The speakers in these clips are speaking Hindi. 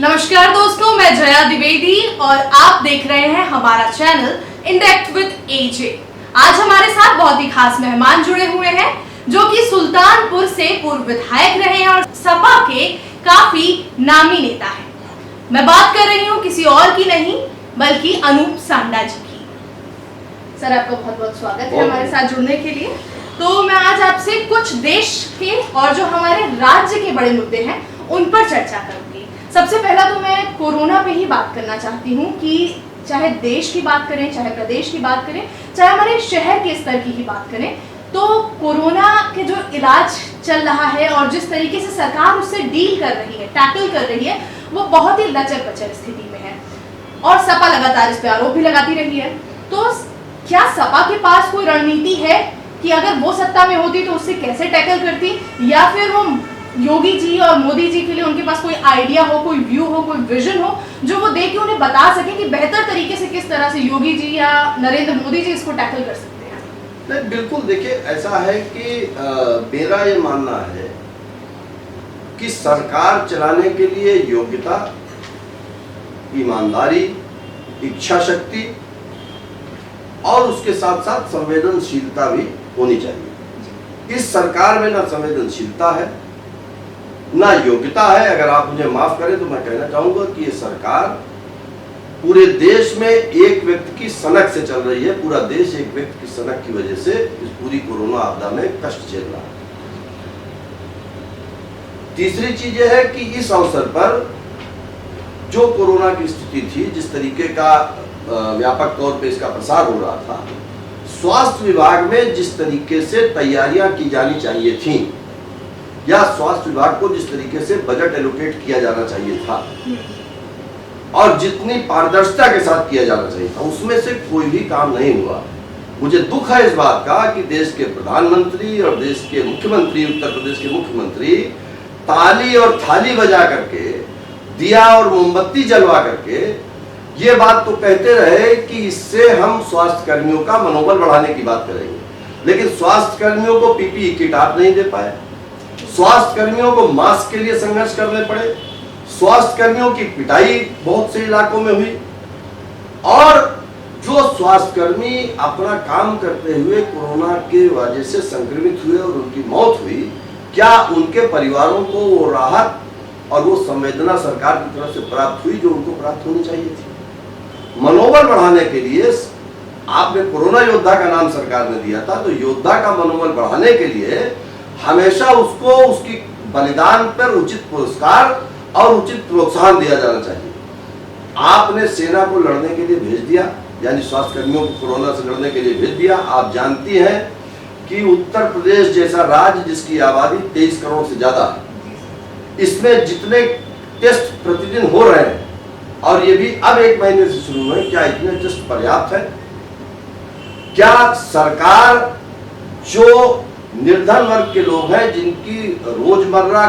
नमस्कार दोस्तों, मैं जया द्विवेदी और आप देख रहे हैं हमारा चैनल इंडेक्ट विद एजे। आज हमारे साथ बहुत ही खास मेहमान जुड़े हुए हैं जो कि सुल्तानपुर से पूर्व विधायक रहे हैं और सपा के काफी नामी नेता हैं। मैं बात कर रही हूँ किसी और की नहीं बल्कि अनूप सांडा जी की। सर, आपका बहुत बहुत स्वागत है हमारे साथ जुड़ने के लिए। तो मैं आज आपसे कुछ देश के और जो हमारे राज्य के बड़े मुद्दे हैं उन पर चर्चा करूंगी। सबसे पहला तो मैं कोरोना पे ही बात करना चाहती हूँ कि चाहे देश की बात करें, चाहे प्रदेश की बात करें, चाहे हमारे शहर के स्तर की ही बात करें, तो कोरोना के जो इलाज चल रहा है और जिस तरीके से सरकार उससे डील कर रही है, टैकल कर रही है, वो बहुत ही लचर-पचर स्थिति में है और सपा लगातार इस पे आरोप भी लगाती रही है। तो क्या सपा के पास कोई रणनीति है कि अगर वो सत्ता में होती तो उससे कैसे टैकल करती, या फिर वो योगी जी और मोदी जी के लिए उनके पास कोई आइडिया हो, कोई व्यू हो, कोई विजन हो जो वो देख के उन्हें बता सके कि बेहतर तरीके से किस तरह से योगी जी या नरेंद्र मोदी जी इसको टैकल कर सकते हैं? नहीं, बिल्कुल। देखिए, ऐसा है कि मेरा ये मानना है कि सरकार चलाने के लिए योग्यता, ईमानदारी, इच्छा शक्ति और उसके साथ साथ संवेदनशीलता भी होनी चाहिए। इस सरकार में ना संवेदनशीलता है, ना योग्यता है। अगर आप मुझे माफ करें तो मैं कहना चाहूंगा कि ये सरकार पूरे देश में एक व्यक्ति की सनक से चल रही है। पूरा देश एक व्यक्ति की सनक की वजह से इस पूरी कोरोना आपदा में कष्ट झेल रहा है। तीसरी चीज यह है कि इस अवसर पर जो कोरोना की स्थिति थी, जिस तरीके का व्यापक तौर पे इसका प्रसार हो रहा था, स्वास्थ्य विभाग में जिस तरीके से तैयारियां की जानी चाहिए थी या स्वास्थ्य विभाग को जिस तरीके से बजट एलोकेट किया जाना चाहिए था और जितनी पारदर्शिता के साथ किया जाना चाहिए था, उसमें से कोई भी काम नहीं हुआ। मुझे दुख है इस बात का कि देश के प्रधानमंत्री और देश के मुख्यमंत्री, उत्तर प्रदेश के मुख्यमंत्री ताली और थाली बजा करके, दिया और मोमबत्ती जलवा करके ये बात तो कहते रहे कि इससे हम स्वास्थ्य कर्मियों का मनोबल बढ़ाने की बात करेंगे, लेकिन स्वास्थ्य कर्मियों को पीपीई किट आप नहीं दे पाए, स्वास्थ्य कर्मियों को मास्क के लिए संघर्ष करने पड़े, स्वास्थ्य कर्मियों की पिटाई बहुत से इलाकों में हुई और जो स्वास्थ्य कर्मी अपना काम करते हुए कोरोना के वजह से संक्रमित हुए और उनकी मौत हुई, क्या उनके परिवारों को वो राहत और वो संवेदना सरकार की तरफ से प्राप्त हुई जो उनको प्राप्त होनी चाहिए थी? मनोबल बढ़ाने के लिए आपने कोरोना योद्धा का नाम सरकार ने दिया था, तो योद्धा का मनोबल बढ़ाने के लिए हमेशा उसको उसकी बलिदान पर उचित पुरस्कार और उचित प्रोत्साहन दिया जाना चाहिए। आपने सेना को लड़ने के लिए भेज दिया, यानी स्वास्थ्य कर्मियों को कोरोना से लड़ने के लिए भेज दिया। आप जानती हैं कि उत्तर प्रदेश जैसा राज्य जिसकी आबादी 23 करोड़ से ज्यादा है, इसमें जितने टेस्ट प्रतिदिन हो रहे हैं और ये भी अब 1 महीने से शुरू हुए, क्या इतने टेस्ट पर्याप्त है? क्या सरकार जो निर्धन वर्ग के लोग हैं, जिनकी रोजमर्रा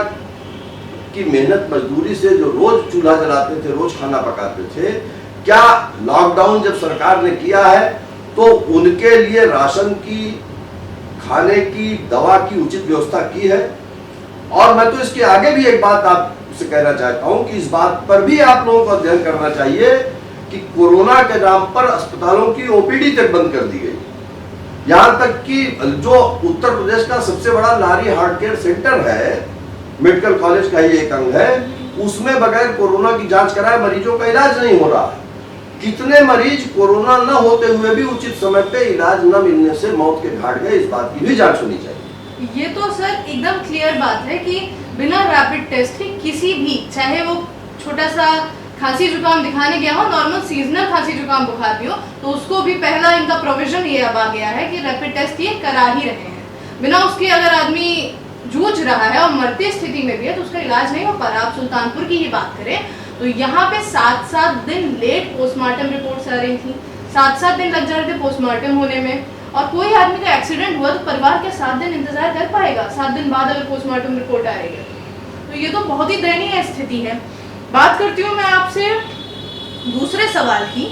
की मेहनत मजदूरी से जो रोज चूल्हा जलाते थे, रोज खाना पकाते थे, क्या लॉकडाउन जब सरकार ने किया है तो उनके लिए राशन की, खाने की, दवा की उचित व्यवस्था की है? और मैं तो इसके आगे भी एक बात आपसे कहना चाहता हूं कि इस बात पर भी आप लोगों को अध्ययन करना चाहिए कि कोरोना के नाम पर अस्पतालों की ओपीडी तक बंद कर दी गई। यहाँ तक कि जो उत्तर प्रदेश का सबसे बड़ा लारी हार्ट केयर सेंटर है, मेडिकल कॉलेज का ही एक अंग है, उसमें बगैर कोरोना की जांच कराए मरीजों का इलाज नहीं हो रहा है। कितने मरीज कोरोना न होते हुए भी उचित समय पे इलाज न मिलने से मौत के घाट गए, इस बात की भी जांच होनी चाहिए। ये तो सर एकदम क्लियर बात है कि बिना रैपिड टेस्ट के किसी भी, चाहे वो छोटा सा खांसी जुकाम दिखाने गया हो, नॉर्मल सीजनल खांसी जुकाम बुखार भी हो, तो उसको भी पहला इनका प्रोविजन ये अब आ गया है कि रैपिड टेस्ट ये करा ही रहे हैं। बिना उसके अगर आदमी जूझ रहा है और मरती स्थिति में भी है तो उसका इलाज नहीं हो पा रहा। आप सुल्तानपुर की ही बात करें तो यहाँ पे 7-7 दिन लेट पोस्टमार्टम रिपोर्ट्स आ रही थी, 7-7 दिन लग जा रहे थे पोस्टमार्टम होने में, और कोई आदमी का एक्सीडेंट हुआ तो परिवार के 7 दिन इंतजार कर पाएगा? 7 दिन बाद अगर पोस्टमार्टम रिपोर्ट आएगी तो ये तो बहुत ही दयनीय स्थिति है। बात करती हूँ मैं आपसे दूसरे सवाल की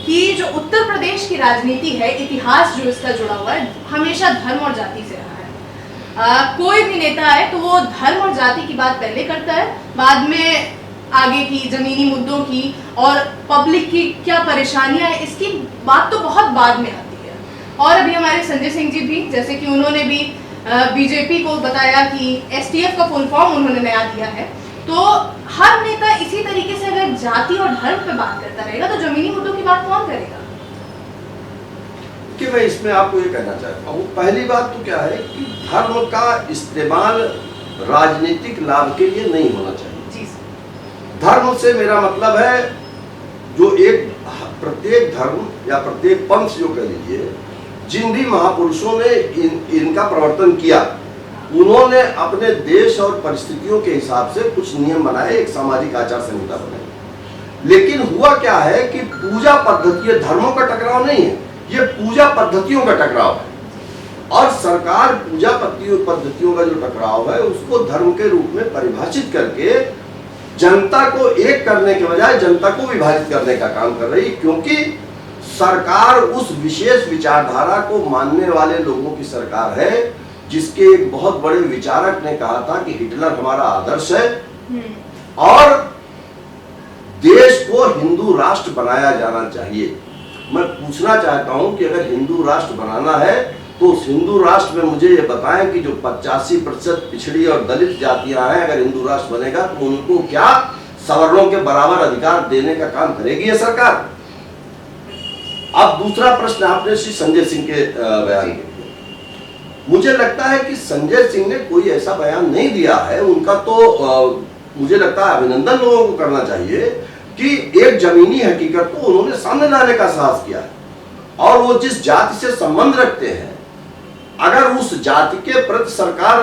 कि जो उत्तर प्रदेश की राजनीति है, इतिहास जो इसका जुड़ा हुआ है, हमेशा धर्म और जाति से रहा है। कोई भी नेता है तो वो धर्म और जाति की बात पहले करता है, बाद में आगे की जमीनी मुद्दों की और पब्लिक की क्या परेशानियां है, इसकी बात तो बहुत बाद में आती है। और अभी हमारे संजय सिंह जी भी, जैसे कि उन्होंने भी बीजेपी को बताया कि एसटीएफ का फुल फॉर्म उन्होंने नया दिया है। तो हर नेता इसी तरीके से अगर जाति और धर्म पे बात करता रहेगा तो जमीनी मुद्दों की बात कौन करेगा? कि मैं इसमें आपको ये कहना चाहता हूँ, पहली बात तो क्या है कि धर्म का इस्तेमाल राजनीतिक लाभ के लिए नहीं होना चाहिए। जी सर। धर्म से मेरा मतलब है जो एक प्रत्येक धर्म या प्रत्येक पंथ जो कह लीजिए, जिन भी महापुरुषों ने इनका प्रवर्तन किया, उन्होंने अपने देश और परिस्थितियों के हिसाब से कुछ नियम बनाए, एक सामाजिक आचार संहिता बनाई। लेकिन हुआ क्या है कि पूजा पद्धति, ये धर्मों का टकराव नहीं है, ये पूजा पद्धतियों का टकराव है। और सरकार पूजा पद्धतियों का जो टकराव है उसको धर्म के रूप में परिभाषित करके जनता को एक करने के बजाय जनता को विभाजित करने का काम कर रही, क्योंकि सरकार उस विशेष विचारधारा को मानने वाले लोगों की सरकार है, जिसके एक बहुत बड़े विचारक ने कहा था कि हिटलर हमारा आदर्श है और देश को हिंदू राष्ट्र बनाया जाना चाहिए। मैं पूछना चाहता हूं कि अगर हिंदू राष्ट्र बनाना है तो उस हिंदू राष्ट्र में मुझे ये बताएं कि जो 85% पिछड़ी और दलित जातियां हैं, अगर हिंदू राष्ट्र बनेगा तो उनको क्या सवर्णों के बराबर अधिकार देने का काम करेगी ये सरकार? अब दूसरा प्रश्न आपने श्री संजय सिंह के बयान के, मुझे लगता है कि संजय सिंह ने कोई ऐसा बयान नहीं दिया है। उनका तो मुझे लगता है अभिनंदन लोगों को करना चाहिए कि एक जमीनी हकीकत को उन्होंने सामने लाने का साहस किया है। और वो जिस जाति से संबंध रखते हैं, अगर उस जाति के प्रति सरकार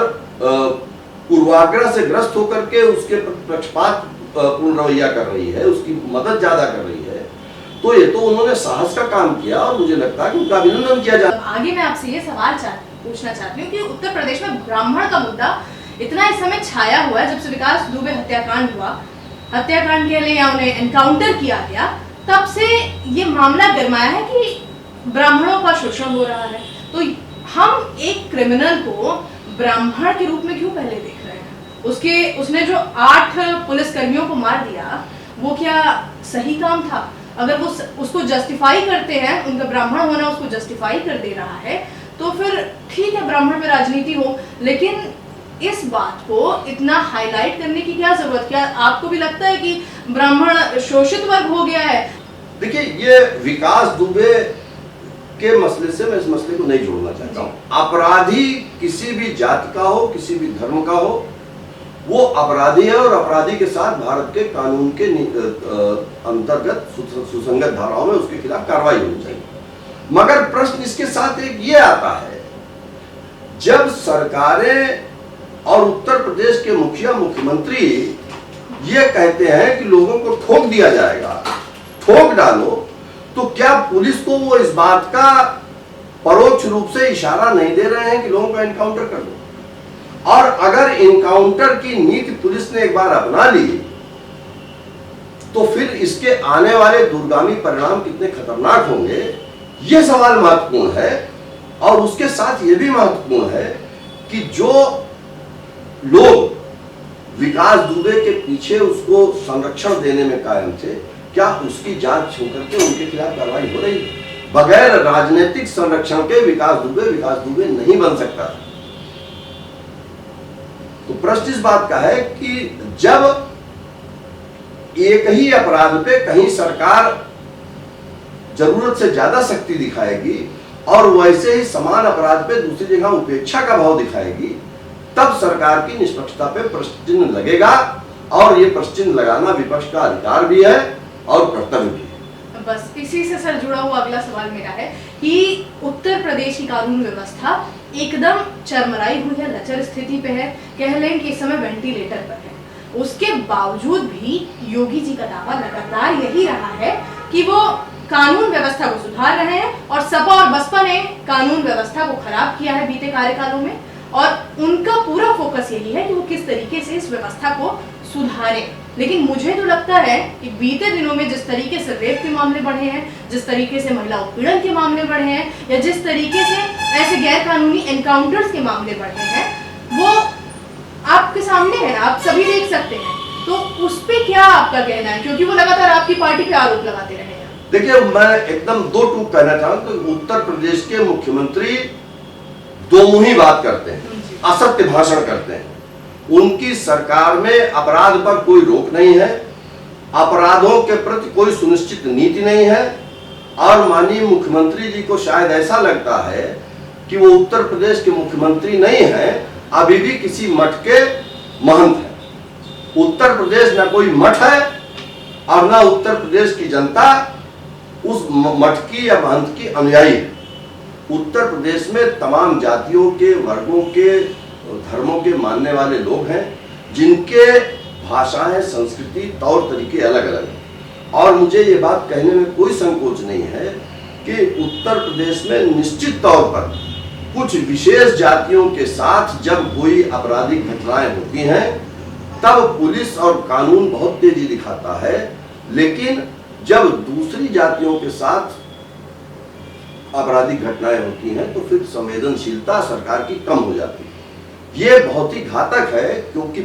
पूर्वाग्रह से ग्रस्त होकर के उसके पक्षपात पूर्ण रवैया कर रही है, उसकी मदद ज्यादा कर रही है, तो ये तो उन्होंने साहस का काम किया और मुझे लगता है कि उनका अभिनंदन किया जाए। आगे मैं आपसे ये सवाल पूछना चाहती हूँ कि उत्तर प्रदेश में ब्राह्मण का मुद्दा इतना इस समय छाया हुआ है, जब से विकास दुबे हत्याकांड हुआ, हत्याकांड के लिए उन्हें एनकाउंटर किया गया, तब से ये मामला गरमाया है कि ब्राह्मणों का शोषण हो रहा है। तो हम एक क्रिमिनल को ब्राह्मण के रूप में क्यों पहले देख रहे हैं? उसने जो 8 पुलिस कर्मियों को मार दिया, वो क्या सही काम था? अगर वो उसको जस्टिफाई करते हैं, उनका ब्राह्मण होना उसको जस्टिफाई कर दे रहा है, तो फिर ठीक है ब्राह्मण में राजनीति हो, लेकिन इस बात को इतना हाईलाइट करने की क्या जरूरत? क्या आपको भी लगता है कि ब्राह्मण शोषित वर्ग हो गया है? देखिए, ये विकास दुबे के मसले से मैं इस मसले को नहीं जोड़ना चाहता हूँ। अपराधी किसी भी जाति का हो, किसी भी धर्म का हो, वो अपराधी है और अपराधी के साथ भारत के कानून के अंतर्गत सुसंगत धाराओं में उसके खिलाफ कार्रवाई होनी चाहिए। मगर प्रश्न इसके साथ एक ये आता है, जब सरकारें और उत्तर प्रदेश के मुखिया मुख्यमंत्री ये कहते हैं कि लोगों को ठोक दिया जाएगा, ठोक डालो, तो क्या पुलिस को वो इस बात का परोक्ष रूप से इशारा नहीं दे रहे हैं कि लोगों को एनकाउंटर कर दो? और अगर एनकाउंटर की नीति पुलिस ने एक बार अपना ली, तो फिर इसके आने वाले दूरगामी परिणाम कितने खतरनाक होंगे, यह सवाल महत्वपूर्ण है। और उसके साथ यह भी महत्वपूर्ण है कि जो लोग विकास दुबे के पीछे उसको संरक्षण देने में कायम थे, क्या उसकी जांच होकर के उनके खिलाफ कार्रवाई हो रही है? बगैर राजनीतिक संरक्षण के विकास दुबे नहीं बन सकता। तो प्रश्न इस बात का है कि जब एक ही अपराध पे कहीं सरकार जरूरत से ज्यादा सख्ती दिखाएगी और वैसे ही समान अपराध पे दूसरी जगह उपेक्षा का भाव दिखाएगी, तब सरकार की निष्पक्षता पे प्रश्न चिन्ह लगेगा। और ये प्रश्न चिन्ह लगाना विपक्ष का अधिकार भी है और कर्तव्य भी है। बस इसी से सर जुड़ा हुआ अगला सवाल मेरा है कि उत्तर प्रदेश की कानून व्यवस्था एकदम चरमराई हुई है, लचर स्थिति पे है, कह लें कि इस समय वेंटिलेटर पर है। उसके बावजूद भी योगी जी का दावा लगातार यही रहा है कि वो कानून व्यवस्था को सुधार रहे हैं, और सपा और बसपा ने कानून व्यवस्था को खराब किया है बीते कार्यकालों में, और उनका पूरा फोकस यही है कि वो किस तरीके से इस व्यवस्था को सुधारें। लेकिन मुझे तो लगता है कि बीते दिनों में जिस तरीके से रेप के मामले बढ़े हैं, जिस तरीके से महिला उत्पीड़न के मामले बढ़े हैं, या जिस तरीके से ऐसे गैर कानूनी एनकाउंटर्स के मामले बढ़े हैं, वो आपके सामने है, आप सभी देख सकते हैं। तो उस पे क्या आपका कहना है, क्योंकि वो लगातार आपकी पार्टी पे आरोप लगाते रहे हैं? देखिए, मैं एकदम दो टूक कहना चाहूँ तो उत्तर प्रदेश के मुख्यमंत्री दो मुही बात करते हैं, असत्य भाषण करते हैं। उनकी सरकार में अपराध पर कोई रोक नहीं है, अपराधों के प्रति कोई सुनिश्चित नीति नहीं है, और माननीय मुख्यमंत्री जी को शायद ऐसा लगता है कि वो उत्तर प्रदेश के मुख्यमंत्री नहीं है, अभी भी किसी मठ के महंत है। उत्तर प्रदेश न कोई मठ है और न उत्तर प्रदेश की जनता उस मठ की या महंत की अनुयायी है। उत्तर प्रदेश में तमाम जातियों के, वर्गों के, धर्मों के मानने वाले लोग हैं, जिनके भाषाएं, संस्कृति, तौर तरीके अलग अलग हैं। और मुझे ये बात कहने में कोई संकोच नहीं है कि उत्तर प्रदेश में निश्चित तौर पर कुछ विशेष जातियों के साथ जब कोई आपराधिक घटनाएं होती हैं तब पुलिस और कानून बहुत तेजी दिखाता है, लेकिन जब दूसरी जातियों के साथ आपराधिक घटनाएं होती हैं तो फिर संवेदनशीलता सरकार की कम हो जाती है। ये बहुत ही घातक है, क्योंकि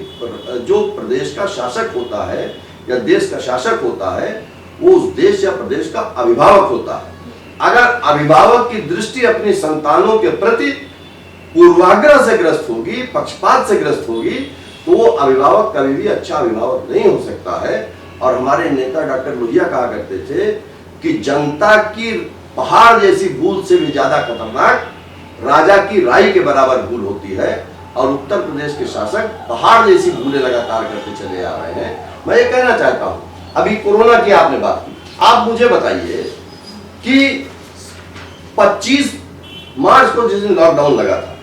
जो प्रदेश का शासक होता है या देश का शासक होता है वो उस देश या प्रदेश का अभिभावक होता है। अगर अभिभावक की दृष्टि अपनी संतानों के प्रति पूर्वाग्रह से ग्रस्त होगी, पक्षपात से ग्रस्त होगी, तो वो अभिभावक कभी भी अच्छा अभिभावक नहीं हो सकता है। और हमारे नेता डॉक्टर लोहिया कहा करते थे कि जनता की पहाड़ जैसी भूल से भी ज्यादा खतरनाक राजा की राई के बराबर भूल होती है, और उत्तर प्रदेश के शासक पहाड़ जैसी भूलें लगातार करते चले आ रहे हैं। मैं ये कहना चाहता हूं, अभी कोरोना की आपने बात की, आप मुझे बताइए कि 25 मार्च को जिस दिन लॉकडाउन लगा था,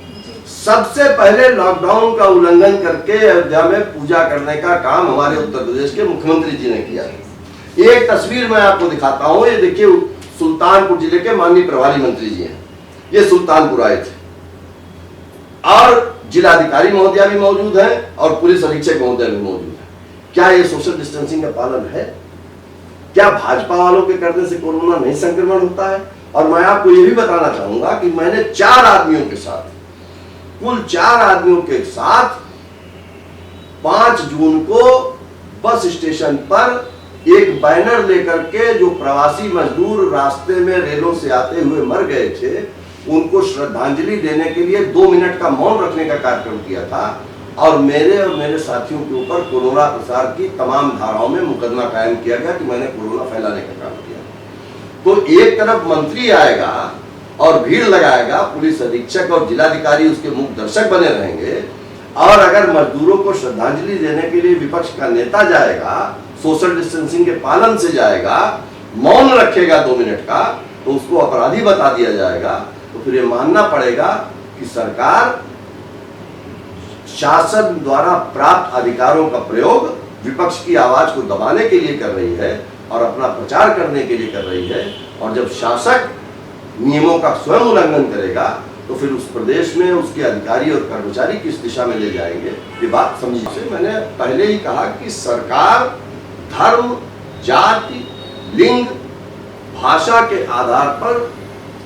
सबसे पहले लॉकडाउन का उल्लंघन करके अयोध्या में पूजा करने का काम हमारे उत्तर प्रदेश के मुख्यमंत्री जी ने किया। एक तस्वीर मैं आपको दिखाता हूं, ये देखिए, सुल्तानपुर जिले के माननीय प्रभारी मंत्री जी हैं, ये सुल्तानपुर आए थे, और जिलाधिकारी महोदया भी मौजूद है और पुलिस अधीक्षक महोदया भी मौजूद है। क्या ये सोशल डिस्टेंसिंग का पालन है? क्या भाजपा वालों के करने से कोरोना नहीं संक्रमण होता है? और मैं आपको ये भी बताना चाहूंगा कि मैंने 4 आदमियों के साथ, कुल 4 आदमियों के साथ 5 जून को बस स्टेशन पर एक बैनर लेकर के जो प्रवासी मजदूर रास्ते में रेलों से आते हुए मर गए थे, उनको श्रद्धांजलि देने के लिए 2 मिनट का मौन रखने का कार्यक्रम किया था, और मेरे साथियों के ऊपर कोरोना प्रसार की तमाम धाराओं में मुकदमा कायम किया गया कि मैंने कोरोना फैलाने का काम किया। तो एक तरफ मंत्री आएगा और भीड़ लगाएगा, पुलिस अधीक्षक और जिलाधिकारी उसके मुख्य दर्शक बने रहेंगे, और अगर मजदूरों को श्रद्धांजलि देने के लिए विपक्ष का नेता जाएगा, सोशल डिस्टेंसिंग के पालन से जाएगा, मौन रखेगा 2 मिनट का, तो उसको अपराधी बता दिया जाएगा। तो फिर ये मानना पड़ेगा कि सरकार शासन द्वारा प्राप्त अधिकारों का प्रयोग विपक्ष की आवाज को दबाने के लिए कर रही है और अपना प्रचार करने के लिए कर रही है। और जब शासक नियमों का स्वयं उल्लंघन करेगा तो फिर उस प्रदेश में उसके अधिकारी और कर्मचारी किस दिशा में ले जाएंगे, ये बात समझिए। मैंने पहले ही कहा कि सरकार धर्म, जाति, लिंग, भाषा के आधार पर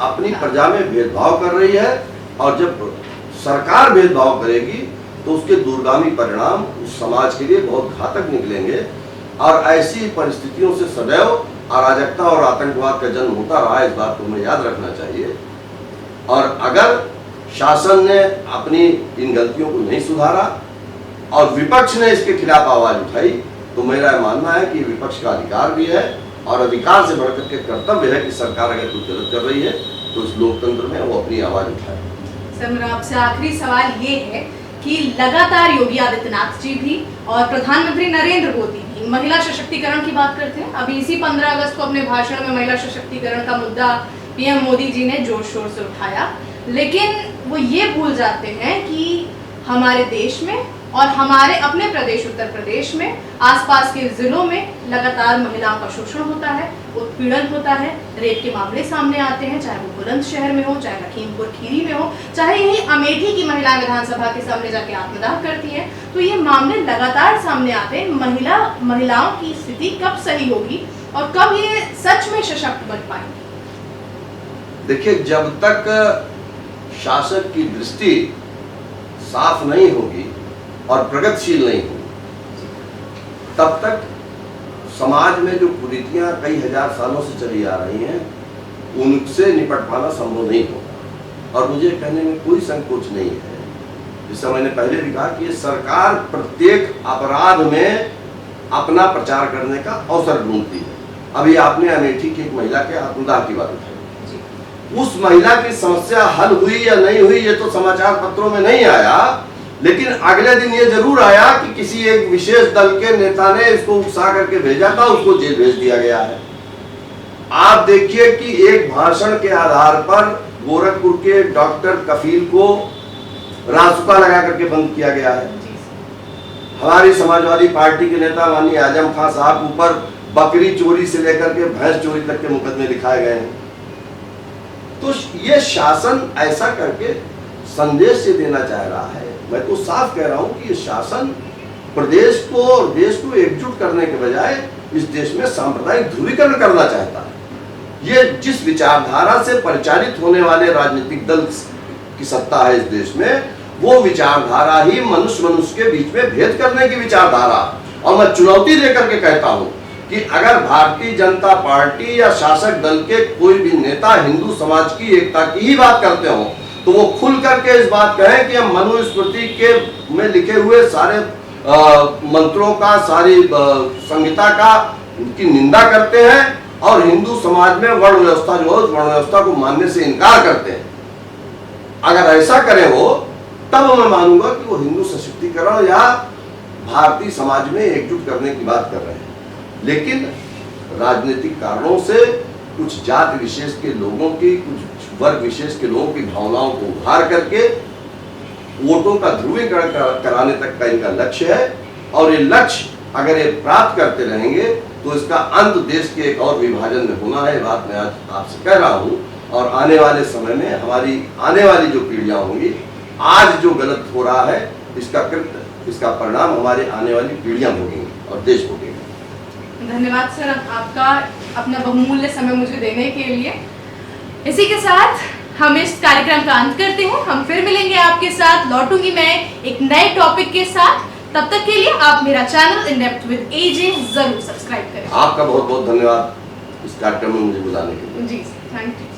अपनी प्रजा में भेदभाव कर रही है, और जब सरकार भेदभाव करेगी तो उसके दूरगामी परिणाम उस समाज के लिए बहुत घातक निकलेंगे। और ऐसी परिस्थितियों से सदैव अराजकता और आतंकवाद का जन्म होता रहा है, इस बात को हमें याद रखना चाहिए। और अगर शासन ने अपनी इन गलतियों को नहीं सुधारा और विपक्ष ने इसके खिलाफ आवाज उठाई, तो मेरा मानना है कि विपक्ष का अधिकार भी है, और अधिकार से बढ़कर के कर्तव्य है कि सरकार अगर कुछ गलत कर रही है तो इस लोकतंत्र में वो अपनी आवाज उठाए। सर, मेरा आपसे आखिरी सवाल ये है कि लगातार योगी आदित्यनाथ जी भी और प्रधानमंत्री नरेंद्र मोदी भी महिला सशक्तिकरण की बात करते हैं। अभी इसी 15 अगस्त को अपने भाषण में महिला सशक्तिकरण का मुद्दा पीएम मोदी जी ने जोर शोर से उठाया, लेकिन वो ये भूल जाते हैं कि हमारे देश में और हमारे अपने प्रदेश उत्तर प्रदेश में आसपास के जिलों में लगातार महिलाओं का शोषण होता है, उत्पीड़न होता है, रेप के मामले सामने आते हैं, चाहे वो बुलंदशहर में हो, चाहे लखीमपुर खीरी में हो, चाहे यही अमेठी की महिलाएं विधानसभा के सामने जाके आत्मदाह करती हैं। तो ये मामले लगातार सामने आते हैं। महिलाओं की स्थिति कब सही होगी और कब ये सच में सशक्त बन पाएंगी? देखिए, जब तक शासक की दृष्टि साफ नहीं होगी और प्रगतिशील नहीं होगी, तब तक समाज में जो कुरीतियां कई हजार सालों से चली आ रही हैं उनसे निपट पाना संभव नहीं होगा। और मुझे कहने में कोई संकोच नहीं है, जैसा मैंने पहले भी कहा कि ये सरकार प्रत्येक अपराध में अपना प्रचार करने का अवसर ढूंढती है। अभी आपने अमेठी की एक महिला के आत्मदाह की बात उठाई, उस महिला की समस्या हल हुई या नहीं हुई ये तो समाचार पत्रों में नहीं आया, लेकिन अगले दिन ये जरूर आया कि किसी एक विशेष दल के नेता ने इसको उकसा करके भेजा था, उसको जेल भेज दिया गया है। आप देखिए कि एक भाषण के आधार पर गोरखपुर के डॉक्टर कफील को रासुका लगा करके बंद किया गया है। हमारी समाजवादी पार्टी के नेता माननीय आजम खान साहब ऊपर बकरी चोरी से लेकर के भैंस चोरी तक के मुकदमे लिखाए गए हैं। तो ये शासन ऐसा करके संदेश ये देना चाह रहा है, मैं तो साफ कह रहा हूं कि ये शासन प्रदेश को और देश को एकजुट करने के बजाय इस देश में सांप्रदायिक ध्रुवीकरण करना चाहता है। ये जिस विचारधारा से परिचालित होने वाले राजनीतिक दल की सत्ता है इस देश में, वो विचारधारा ही मनुष्य के बीच में भेद करने की विचारधारा। और मैं चुनौती देकर के कहता हूं कि अगर भारतीय जनता पार्टी या शासक दल के कोई भी नेता हिंदू समाज की एकता की ही बात करते हो तो वो खुल करके इस बात कहें कि हम मनुस्मृति के में लिखे हुए सारे मंत्रों का, सारी संहिता का की निंदा करते हैं और हिंदू समाज में वर्ण व्यवस्था जो है उस वर्ण व्यवस्था को मानने से इनकार करते हैं। अगर ऐसा करें वो, तब मैं मानूंगा कि वो हिंदू सशक्तिकरण या भारतीय समाज में एकजुट करने की बात कर रहे हैं। लेकिन राजनीतिक कारणों से कुछ जाति विशेष के लोगों की, कुछ वर्ग विशेष के लोगों की भावनाओं को उभार करके वोटों का ध्रुवीकरण कराने तक का इनका लक्ष्य है। और ये लक्ष्य अगर ये प्राप्त करते रहेंगे तो इसका अंत देश के एक और विभाजन में होना है। बात मैं आज आपसे कह रहा हूँ। और आने वाले समय में हमारी आने वाली जो पीढ़ियां होंगी, आज जो गलत हो रहा है इसका परिणाम हमारे आने वाली पीढ़ियां भोगेंगी और देश भोगेंगे। धन्यवाद सर आपका अपना बहुमूल्य समय मुझे देने के लिए। इसी के साथ हम इस कार्यक्रम का अंत करते हैं। हम फिर मिलेंगे आपके साथ, लौटूंगी मैं एक नए टॉपिक के साथ। तब तक के लिए आप मेरा चैनल इन डेप्थ विद एजे जरूर सब्सक्राइब करें। आपका बहुत बहुत धन्यवाद इस कार्यक्रम में मुझे बुलाने के लिए। जी थैंक यू।